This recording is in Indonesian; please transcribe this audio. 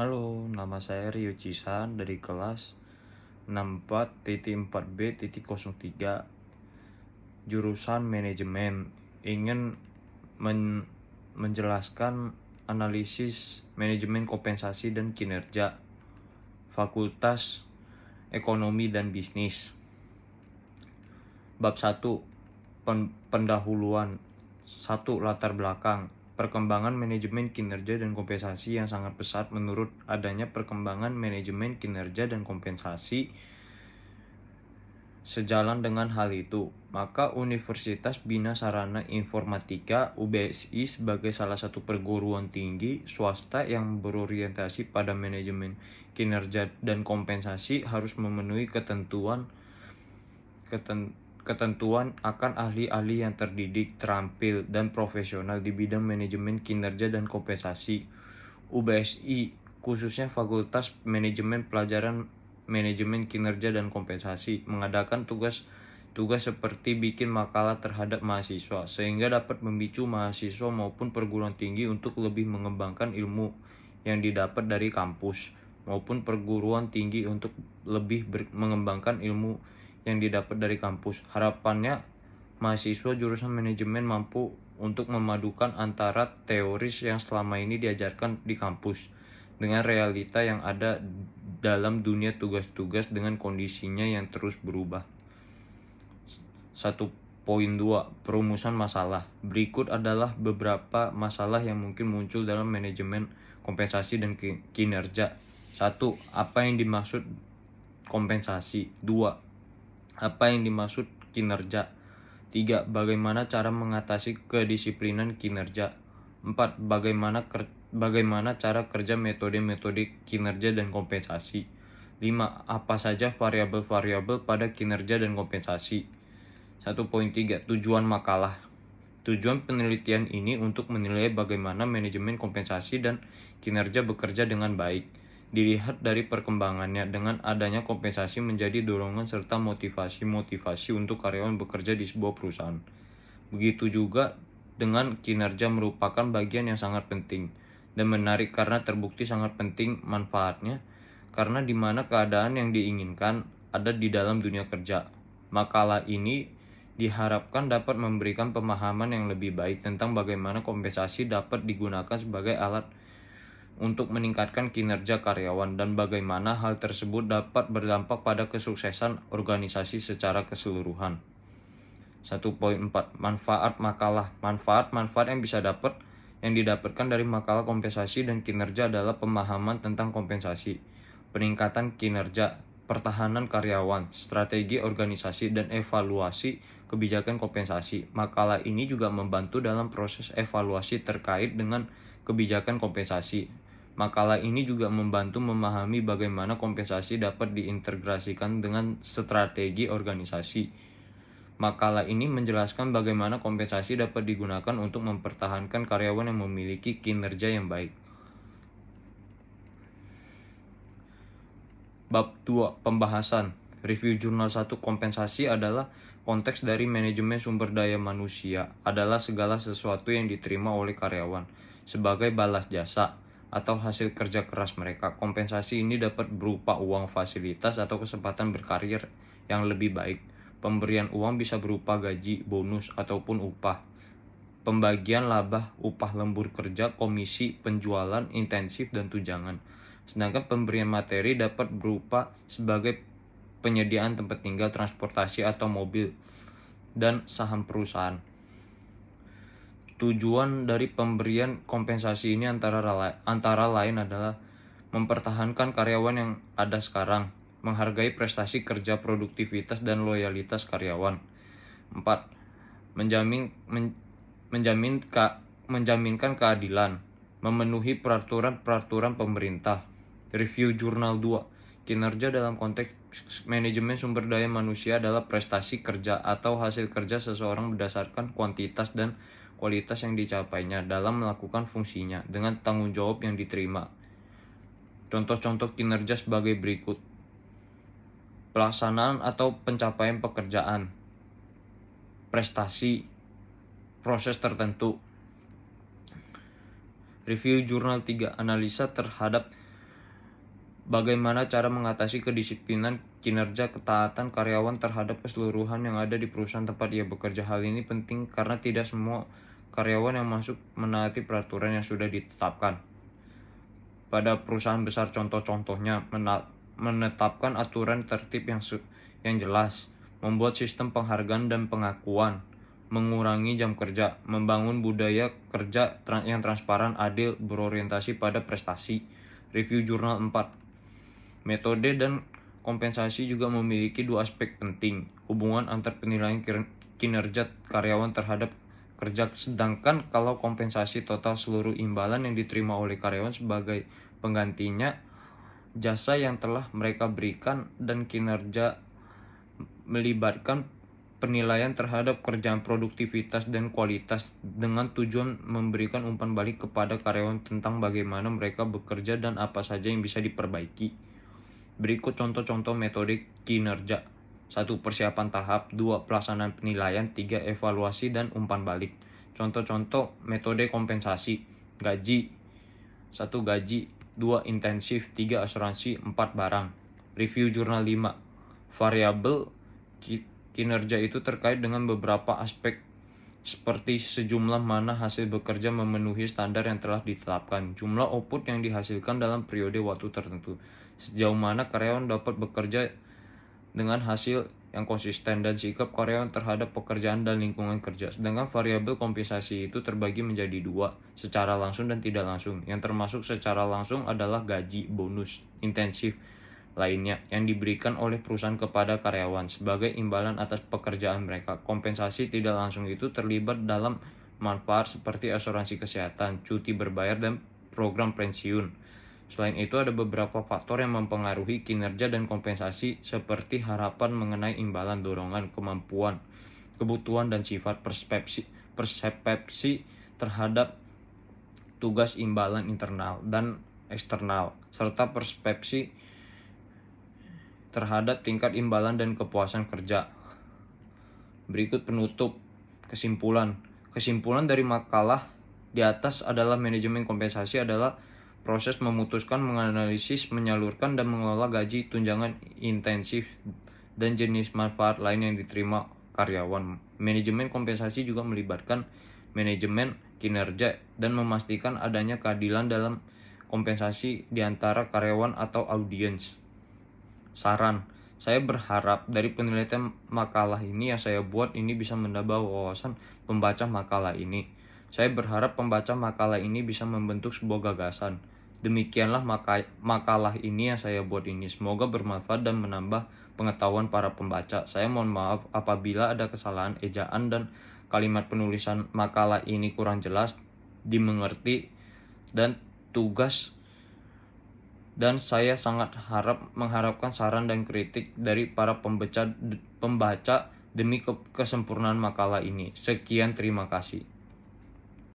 Halo, nama saya Rio Cisan dari kelas 64.4B.03 jurusan manajemen. Ingin menjelaskan analisis manajemen kompensasi dan kinerja Fakultas Ekonomi dan Bisnis. Bab 1. Pendahuluan. 1. Latar belakang. Perkembangan manajemen kinerja dan kompensasi yang sangat pesat. Menurut adanya perkembangan manajemen kinerja dan kompensasi sejalan dengan hal itu, maka Universitas Bina Sarana Informatika (UBSI) sebagai salah satu perguruan tinggi swasta yang berorientasi pada manajemen kinerja dan kompensasi harus memenuhi ketentuan akan ahli-ahli yang terdidik, terampil, dan profesional di bidang manajemen kinerja dan kompensasi. UBSI, khususnya Fakultas Manajemen Pelajaran Manajemen Kinerja dan Kompensasi, mengadakan tugas seperti bikin makalah terhadap mahasiswa, sehingga dapat memicu mahasiswa maupun perguruan tinggi untuk lebih mengembangkan ilmu yang didapat dari kampus, maupun perguruan tinggi untuk lebih mengembangkan ilmu yang didapat dari kampus. Harapannya, mahasiswa jurusan manajemen mampu untuk memadukan antara teoris yang selama ini diajarkan di kampus dengan realita yang ada dalam dunia tugas-tugas dengan kondisinya yang terus berubah. 1.2. Perumusan masalah. Berikut adalah beberapa masalah yang mungkin muncul dalam manajemen kompensasi dan kinerja. 1. Apa yang dimaksud kompensasi? 2. Apa yang dimaksud kinerja? 3. Bagaimana cara mengatasi kedisiplinan kinerja? 4. Bagaimana cara kerja metode-metode kinerja dan kompensasi? 5. Apa saja variabel-variabel pada kinerja dan kompensasi? 1.3. Tujuan makalah. Tujuan penelitian ini untuk menilai bagaimana manajemen kompensasi dan kinerja bekerja dengan baik. Dilihat dari perkembangannya, dengan adanya kompensasi menjadi dorongan serta motivasi untuk karyawan bekerja di sebuah perusahaan. Begitu juga dengan kinerja merupakan bagian yang sangat penting dan menarik karena terbukti sangat penting manfaatnya, karena di mana keadaan yang diinginkan ada di dalam dunia kerja. Makalah ini diharapkan dapat memberikan pemahaman yang lebih baik tentang bagaimana kompensasi dapat digunakan sebagai alat untuk meningkatkan kinerja karyawan dan bagaimana hal tersebut dapat berdampak pada kesuksesan organisasi secara keseluruhan. 1.4. Manfaat makalah. Manfaat yang didapatkan dari makalah kompensasi dan kinerja adalah pemahaman tentang kompensasi, peningkatan kinerja, pertahanan karyawan, strategi organisasi, dan evaluasi kebijakan kompensasi. Makalah ini juga membantu dalam proses evaluasi terkait dengan kebijakan kompensasi. Makalah ini juga membantu memahami bagaimana kompensasi dapat diintegrasikan dengan strategi organisasi. Makalah ini menjelaskan bagaimana kompensasi dapat digunakan untuk mempertahankan karyawan yang memiliki kinerja yang baik. Bab 2. Pembahasan. Review Jurnal 1. Kompensasi adalah konteks dari manajemen sumber daya manusia, adalah segala sesuatu yang diterima oleh karyawan sebagai balas jasa atau hasil kerja keras mereka. Kompensasi ini dapat berupa uang, fasilitas, atau kesempatan berkarir yang lebih baik. Pemberian uang bisa berupa gaji, bonus, ataupun upah. Pembagian laba, upah lembur kerja, komisi, penjualan intensif, dan tunjangan. Sedangkan pemberian materi dapat berupa sebagai penyediaan tempat tinggal, transportasi atau mobil, dan saham perusahaan. Tujuan dari pemberian kompensasi ini antara lain adalah mempertahankan karyawan yang ada sekarang, menghargai prestasi kerja, produktivitas, dan loyalitas karyawan. 4. Menjaminkan keadilan, memenuhi peraturan pemerintah. Review Jurnal 2. Kinerja dalam konteks manajemen sumber daya manusia adalah prestasi kerja atau hasil kerja seseorang berdasarkan kuantitas dan kualitas yang dicapainya dalam melakukan fungsinya dengan tanggung jawab yang diterima. Contoh-contoh kinerja sebagai berikut. Pelaksanaan atau pencapaian pekerjaan, prestasi, proses tertentu. Review Jurnal 3. Analisa terhadap Bagaimana cara mengatasi kedisiplinan kinerja ketaatan karyawan terhadap keseluruhan yang ada di perusahaan tempat ia bekerja. Hal ini penting karena tidak semua karyawan yang masuk menaati peraturan yang sudah ditetapkan. Pada perusahaan besar contoh-contohnya menetapkan aturan tertib yang jelas, membuat sistem penghargaan dan pengakuan, mengurangi jam kerja, membangun budaya kerja yang transparan, adil, berorientasi pada prestasi. Review jurnal 4. Metode dan kompensasi juga memiliki dua aspek penting, hubungan antar penilaian kinerja karyawan terhadap kerja, sedangkan kalau kompensasi total seluruh imbalan yang diterima oleh karyawan sebagai penggantinya jasa yang telah mereka berikan, dan kinerja melibatkan penilaian terhadap kerjaan, produktivitas, dan kualitas dengan tujuan memberikan umpan balik kepada karyawan tentang bagaimana mereka bekerja dan apa saja yang bisa diperbaiki. Berikut contoh-contoh metode kinerja. 1. Persiapan tahap. 2. Pelaksanaan penilaian. 3. Evaluasi dan umpan balik. Contoh-contoh metode kompensasi. Gaji. 1. Gaji. 2. Intensif. 3. Asuransi. 4. Barang. Review jurnal 5. Variabel kinerja itu terkait dengan beberapa aspek seperti sejumlah mana hasil bekerja memenuhi standar yang telah ditetapkan, jumlah output yang dihasilkan dalam periode waktu tertentu, sejauh mana karyawan dapat bekerja dengan hasil yang konsisten, dan sikap karyawan terhadap pekerjaan dan lingkungan kerja. Sedangkan variabel kompensasi itu terbagi menjadi dua, secara langsung dan tidak langsung. Yang termasuk secara langsung adalah gaji, bonus, intensif lainnya yang diberikan oleh perusahaan kepada karyawan sebagai imbalan atas pekerjaan mereka. Kompensasi tidak langsung itu terlibat dalam manfaat seperti asuransi kesehatan, cuti berbayar, dan program pensiun. Selain itu, ada beberapa faktor yang mempengaruhi kinerja dan kompensasi seperti harapan mengenai imbalan, dorongan, kemampuan, kebutuhan, dan sifat persepsi terhadap tugas imbalan internal dan eksternal, serta persepsi terhadap tingkat imbalan dan kepuasan kerja. Berikut penutup kesimpulan. Kesimpulan dari makalah di atas adalah manajemen kompensasi adalah proses memutuskan, menganalisis, menyalurkan, dan mengelola gaji, tunjangan intensif, dan jenis manfaat lain yang diterima karyawan. Manajemen kompensasi juga melibatkan manajemen kinerja dan memastikan adanya keadilan dalam kompensasi di antara karyawan atau audiens. Saran, saya berharap dari penelitian makalah ini yang saya buat ini bisa menambah wawasan pembaca makalah ini. Saya berharap pembaca makalah ini bisa membentuk sebuah gagasan. Demikianlah makalah ini yang saya buat ini. Semoga bermanfaat dan menambah pengetahuan para pembaca. Saya mohon maaf apabila ada kesalahan ejaan dan kalimat penulisan makalah ini kurang jelas dimengerti dan saya sangat mengharapkan saran dan kritik dari para pembaca demi kesempurnaan makalah ini. Sekian, terima kasih.